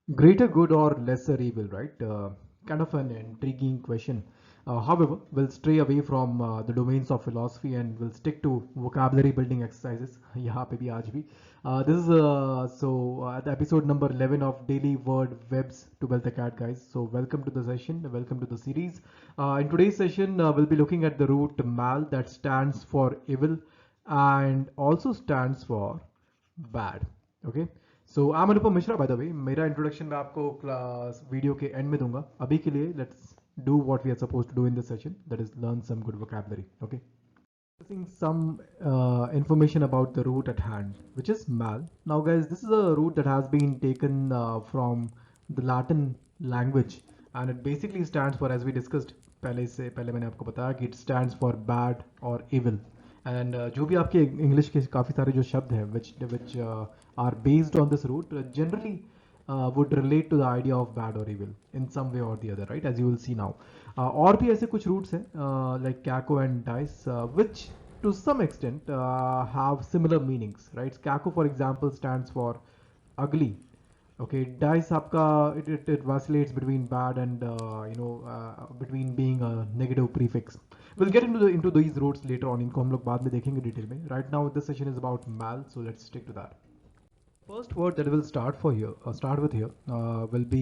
Greater good or lesser evil, right? Kind of an intriguing question. However, we'll stray away from the domains of philosophy and we'll stick to vocabulary building exercises. यहाँ पे भी आज भी. This is the episode number 11 of Daily Word Webs to Build the Cat, guys. So welcome to the session, welcome to the series. In today's session, we'll be looking at the root mal that stands for evil and also stands for bad. Okay. So I am Anupam Mishra by the way. मेरा introduction मैं आपको class video के and में दूंगा. अभी के लिए let's do what we are suppose to do in this session, that is learn some good vocabulary. Okay, discussing some information about the root at hand, which is mal. Now, guys, this is a root that has been taken from the Latin language, and it basically stands for, as we discussed पहले मैंने आपको बताया कि it stands for bad or evil. And जो भी आपके English के काफ़ी सारे जो शब्द हैं which are based on this root generally would relate to the idea of bad or evil in some way or the other, right? As you will see now. और भी ऐसे कुछ roots हैं like caco and dice, which to some extent have similar meanings, right? Caco, for example, stands for ugly. Okay, dice आपका it vacillates between bad and between being a negative prefix. We'll get into these roots later on. इनको हम लोग बाद में देखेंगे detail में. Right now this session is about mal, so let's stick to that. First word that we'll start with here will be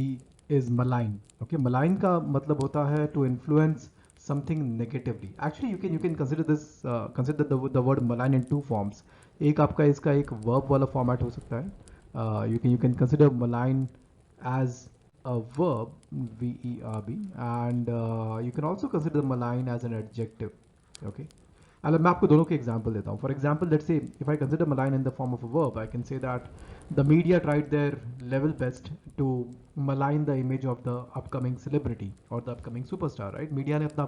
is malign. Okay, malign का मतलब होता है to influence something negatively. Actually, you can consider this consider the word malign in two forms. एक आपका इसका एक verb वाला format हो सकता है. You can consider malign as a verb, verb, and you can also consider malign as an adjective. Okay. And मैं आपको दोनों के एग्जाम्पल देता हूँ. For example, let's say if I consider malign in the form of a verb, I can say that the media tried their level best to malign the image of the upcoming celebrity or the upcoming superstar, right? Media ने अपना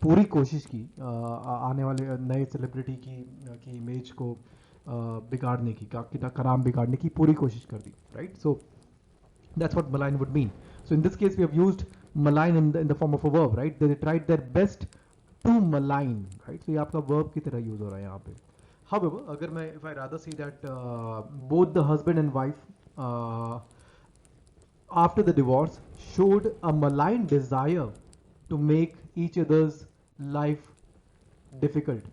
पूरी कोशिश की आने वाले नए celebrity की image को बिगाड़ने की कराम बिगाड़ने की पूरी कोशिश कर दी, right? So that's what malign would mean. So in this case, we have used malign in the form of a verb, right? They tried their best to malign, right? So ये आपका verb की तरह use हो रहा है यहाँ पे. However, अगर मैं if I rather say that both the husband and wife after the divorce showed a malign desire to make each other's life difficult.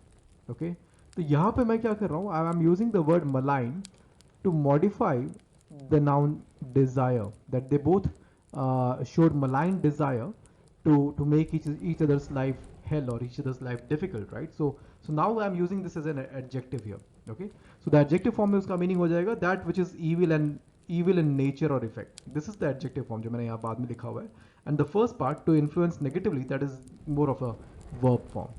Okay, तो यहाँ पे मैं क्या कर रहा हूँ? I am using the word malign to modify the noun desire, that they both showed malign desire to make each other's life hell or each other's life difficult, right? So now I'm using this as an adjective here. Okay, so the adjective form में उसका meaning हो जाएगा that which is evil in nature or effect. This is the adjective form जो मैंने यहाँ बाद में लिखा हुआ है. And the first part, to influence negatively, that is more of a verb form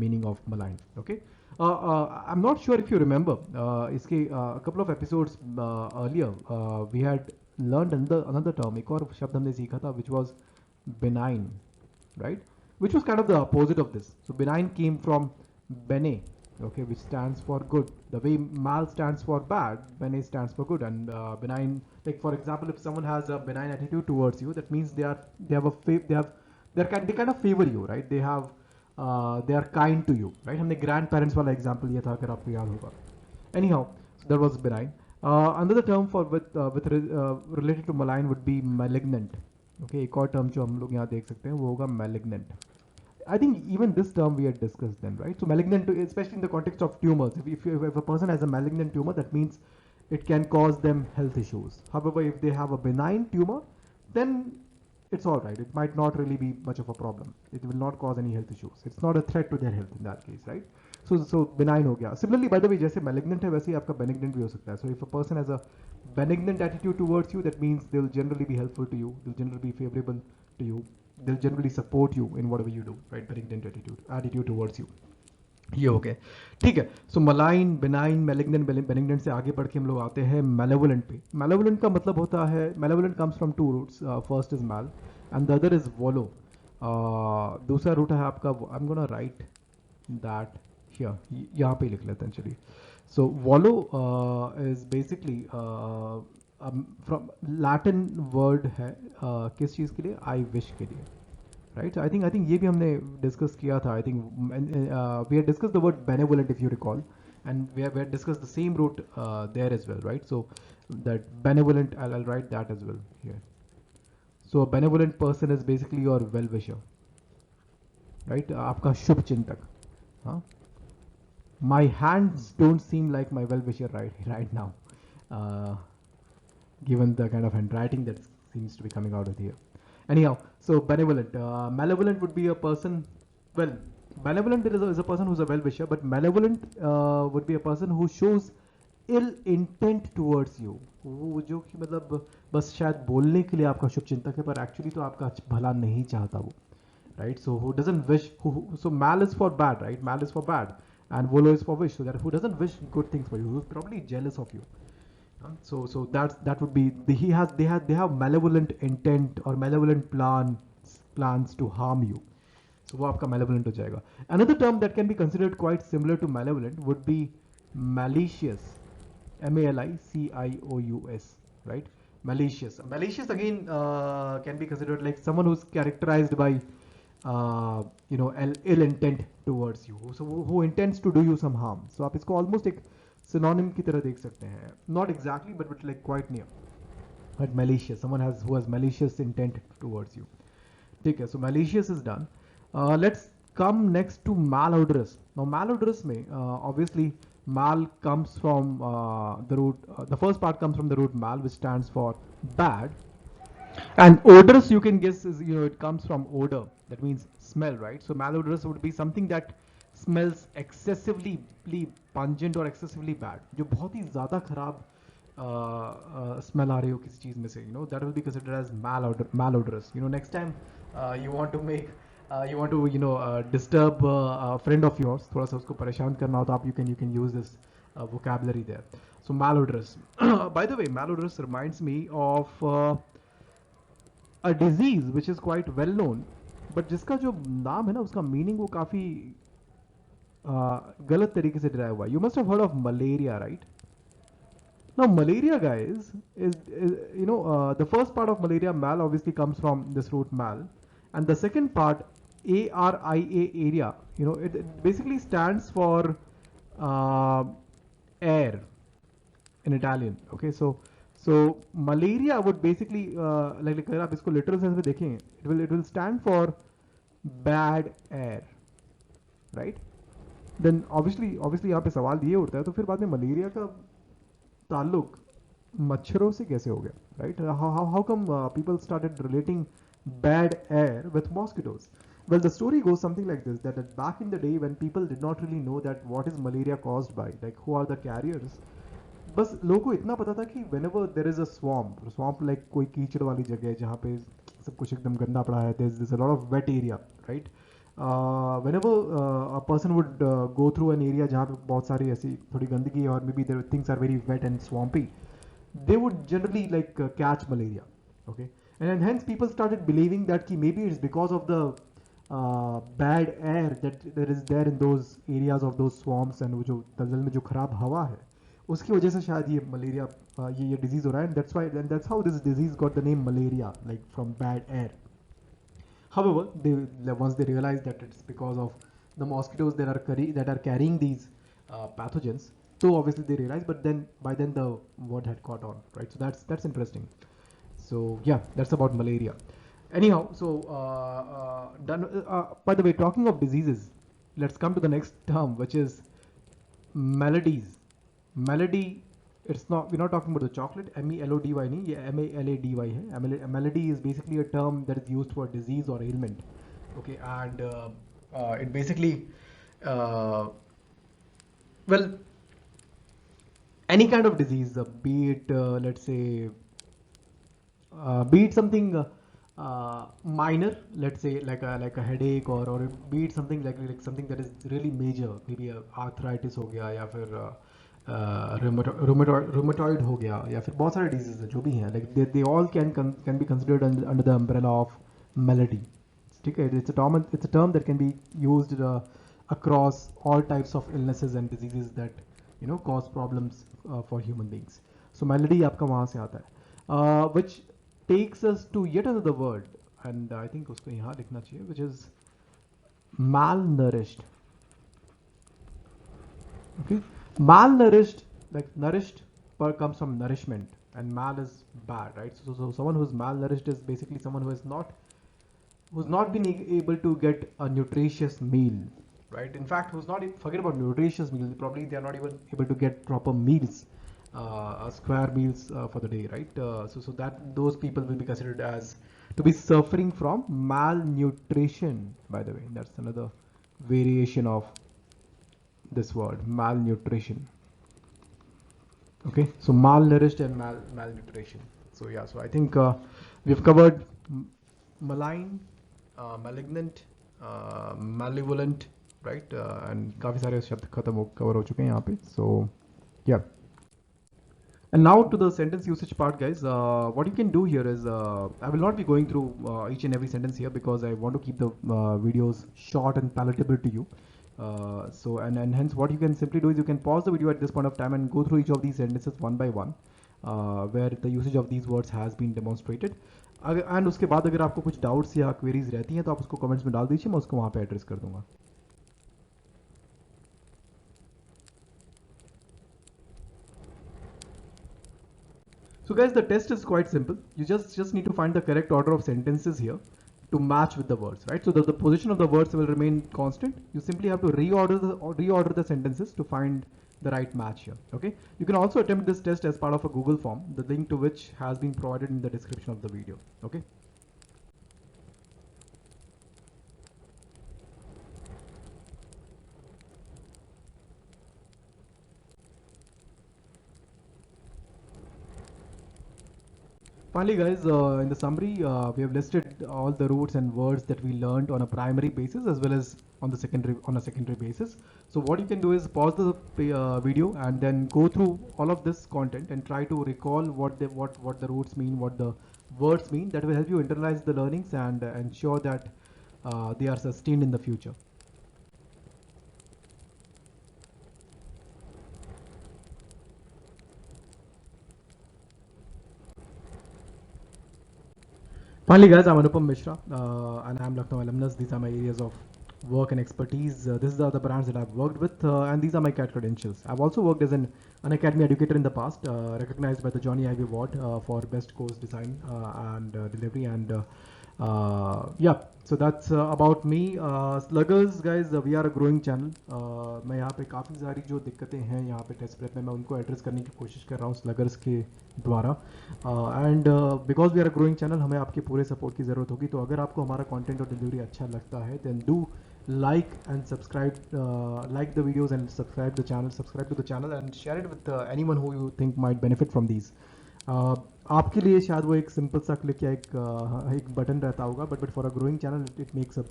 meaning of malign. Okay. I'm not sure if you remember, a couple of episodes earlier, we had learned another term, एक और शब्द हमने सीखा था, which was benign, right? Which was kind of the opposite of this. So benign came from bene, okay, which stands for good. The way mal stands for bad, bene stands for good. And benign, like for example, if someone has a benign attitude towards you, that means they kind of favor you, right? They are kind to you, right? हमने grandparents वाला example लिया था, अगर आपको याद होगा. Anyhow, so that was benign. Another term for related to malign would be malignant. Okay, एक और term जो हम लोग यहाँ देख सकते हैं वो होगा malignant. I think even this term we had discussed then, right? So malignant, especially in the context of tumors, if a person has a malignant tumor, that means it can cause them health issues. However, if they have a benign tumor, then it's all right. It might not really be much of a problem. It will not cause any health issues. It's not a threat to their health in that case, right? So benign हो गया. Similarly, by the way, जैसे malignant है वैसे ही आपका benignant भी हो सकता है. So if a person has a benignant attitude towards you, that means they'll generally be helpful to you. They'll generally be favorable to you. They'll generally support you in whatever you do, right? Benignant attitude towards you. ये हो गया. ठीक है. सो malign, benign, malignant, बेनिग्नेंट से आगे बढ़ के हम लोग आते हैं मेलेवोलेंट पे. मेलेवोलेंट का मतलब होता है, malevolent comes from two roots. First is mal and the other is volo. दूसरा रूट है आपका, I am gonna write that here, यहाँ पे लिख लेते हैं चलिए. So volo is basically from Latin word है किस चीज़ के लिए? आई विश के लिए, right? So I think ये भी हमने discuss किया था. I think we had discussed the word benevolent, if you recall, and we had discussed the same root there as well, right? So that benevolent, I'll write that as well here. So a benevolent person is basically your well-wisher, right? आपका शुभ चिंतक. हाँ? My hands don't seem like my well-wisher right now, uh, given the kind of handwriting that seems to be coming out of here. Anyhow, so benevolent. Malevolent would be a person. Well, benevolent is a person who's a well-wisher, but malevolent would be a person who shows ill intent towards you. वो जो कि मतलब बस शायद बोलने के लिए आपका शुभ चिंतक है, पर एक्चुअली तो आपका भला नहीं चाहता वो, right? So who doesn't wish? So mal is for bad, right? Mal is for bad, and volo is for wish. So that who doesn't wish good things for you, who's probably jealous of you. So that would be they have malevolent intent or malevolent plans to harm you. So वो आपका malevolent हो जाएगा. Another term that can be considered quite similar to malevolent would be malicious. MALICIOUS, right? Malicious. Malicious again can be considered like someone who's characterized by ill intent towards you. So who intends to do you some harm. So आप इसको almost एक synonym की तरह देख सकते हैं. Not exactly, but like quite near. But malicious. Someone who has malicious intent towards you. ठीक है. So malicious is done. Let's come next to malodorous. Now malodorous में obviously mal comes from the root. The first part comes from the root mal, which stands for bad. And odorous, you can guess, is it comes from odor. That means smell, right? So malodorous would be something that smells excessively pungent or excessively bad. जो बहुत ही ज़्यादा खराब smell आ रही हो किसी चीज़ में से, that will be considered as malodorous. Next time you want to make you want to disturb a friend of yours, थोड़ा सा उसको परेशान करना हो तो आप you can use this vocabulary there. So malodorous. By the way, malodorous reminds me of a disease which is quite well known, but जिसका जो नाम है ना उसका meaning वो काफी गलत तरीके से derive हुआ. You must have heard of malaria, right? Now malaria, guys, is the first part of malaria, mal, obviously comes from this root mal, and the second part, ARIA, area, it basically stands for air in Italian. Okay, so malaria would basically like अगर आप इसको literal sense में देखें, it will stand for bad air, right? Then obviously यहाँ पे सवाल ये उठता है, तो फिर बाद में मलेरिया का ताल्लुक मच्छरों से कैसे हो गया, right? How come people started relating bad air with mosquitoes? Well, the story goes something like this, that back in the day when people did not really know that what is malaria caused by, like who are the carriers, बस लोगों को इतना पता था कि whenever there is a swamp like कोई कीचड़ वाली जगह है जहाँ पे सब कुछ एकदम गंदा पड़ा है, there's a lot of wet area, right? Whenever a person would go through an area जहाँ पे बहुत सारी ऐसी थोड़ी गंदगी है और maybe things are very wet and swampy, they would generally like catch malaria, okay? And hence people started believing that कि maybe it's because of the bad air that there is there in those areas of those swamps, and वो जो दलदल में जो खराब हवा है उसकी वजह से शायद ये मलेरिया ये डिजीज हो रहा है, and that's how this disease got the name malaria, like from bad air. However, once they realized that it's because of the mosquitoes that are carrying these pathogens, so obviously they realized, but then by then the word had caught on, right? So that's interesting. So yeah, that's about malaria. Anyhow, so by the way, talking of diseases, let's come to the next term, which is melodies. Melody, we're not talking about the chocolate, MELODY नहीं, ये MALADY है. Melody is basically a term that is used for disease or ailment, okay? And it basically well, any kind of disease, be it let's say be it something minor, let's say like a headache, or be it something like something that is really major, maybe arthritis हो गया या फिर rheumatoid हो गया या फिर बहुत सारे diseases जो भी हैं, like they all can be considered under the umbrella of melody. ठीक है? It's a term that can be used across all types of illnesses and diseases that cause problems for human beings. So melody आपका वहाँ से आता है, which takes us to yet another word, and I think उसको यहाँ लिखना चाहिए, which is malnourished. Okay, malnourished, like nourished comes from nourishment, and mal is bad, right? So someone who's malnourished is basically someone who's not been able to get a nutritious meal, right? In fact, who's not forget about nutritious meals. Probably they are not even able to get proper meals, square meals for the day, right? So that those people will be considered as to be suffering from malnutrition. By the way, that's another variation of this word, malnutrition. Okay, so malnourished and malnutrition. So yeah, so I think we've covered malign, malignant, malevolent, right? And काफी सारे शब्द cover हो चुके हैं यहाँ पे. So yeah. And now to the sentence usage part, guys. What you can do here is, I will not be going through each and every sentence here because I want to keep the videos short and palatable to you. And hence what you can simply do is you can pause the video at this point of time and go through each of these sentences one by one, where the usage of these words has been demonstrated. And उसके बाद अगर आपको कुछ doubts या queries रहती हैं तो आप उसको comments में डाल दीजिए, मैं उसको वहाँ पे address कर दूंगा. So guys, the test is quite simple. You just need to find the correct order of sentences here to match with the words, right? So the position of the words will remain constant. You simply have to reorder the sentences to find the right match here. Okay. You can also attempt this test as part of a Google form, the link to which has been provided in the description of the video. Okay. Finally, guys, in the summary, we have listed all the roots and words that we learned on a primary basis as well as on a secondary basis. So what you can do is pause the video and then go through all of this content and try to recall what the roots mean, what the words mean. That will help you internalize the learnings and ensure that they are sustained in the future. Finally, guys, I'm Anupam Mishra, and I'm Lucknow alumnus. These are my areas of work and expertise. These are the brands that I've worked with, and these are my CAT credentials. I've also worked as an academy educator in the past, recognized by the Johnny Ivy Award for best course design and delivery. And yeah, so that's about me. Sluggers, guys, we are a growing channel. मैं यहाँ पे काफ़ी सारी जो दिक्कतें हैं यहाँ पे टेस्ट प्रेप में मैं उनको एड्रेस करने की कोशिश कर रहा हूँ स्लगर्स के द्वारा. And because we are a growing channel, हमें आपके पूरे सपोर्ट की ज़रूरत होगी. तो अगर आपको हमारा कंटेंट और डिलीवरी अच्छा लगता है then do like and subscribe, like the videos and subscribe to the channel and share it with anyone who you think might benefit from these. आपके लिए शायद वो एक सिंपल सा क्लिक या एक बटन रहता होगा, but for a growing channel it makes a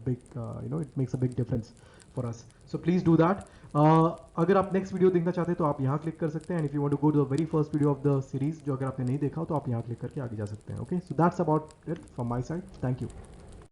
big it makes a big difference for us. So please do that. अगर आप नेक्स्ट वीडियो देखना चाहते हैं तो आप यहाँ क्लिक कर सकते हैं. And if you want to go to the very first video of the series जो अगर आपने नहीं देखा हो तो आप यहाँ क्लिक करके आगे जा सकते हैं. Okay, so that's about it from my side. Thank you.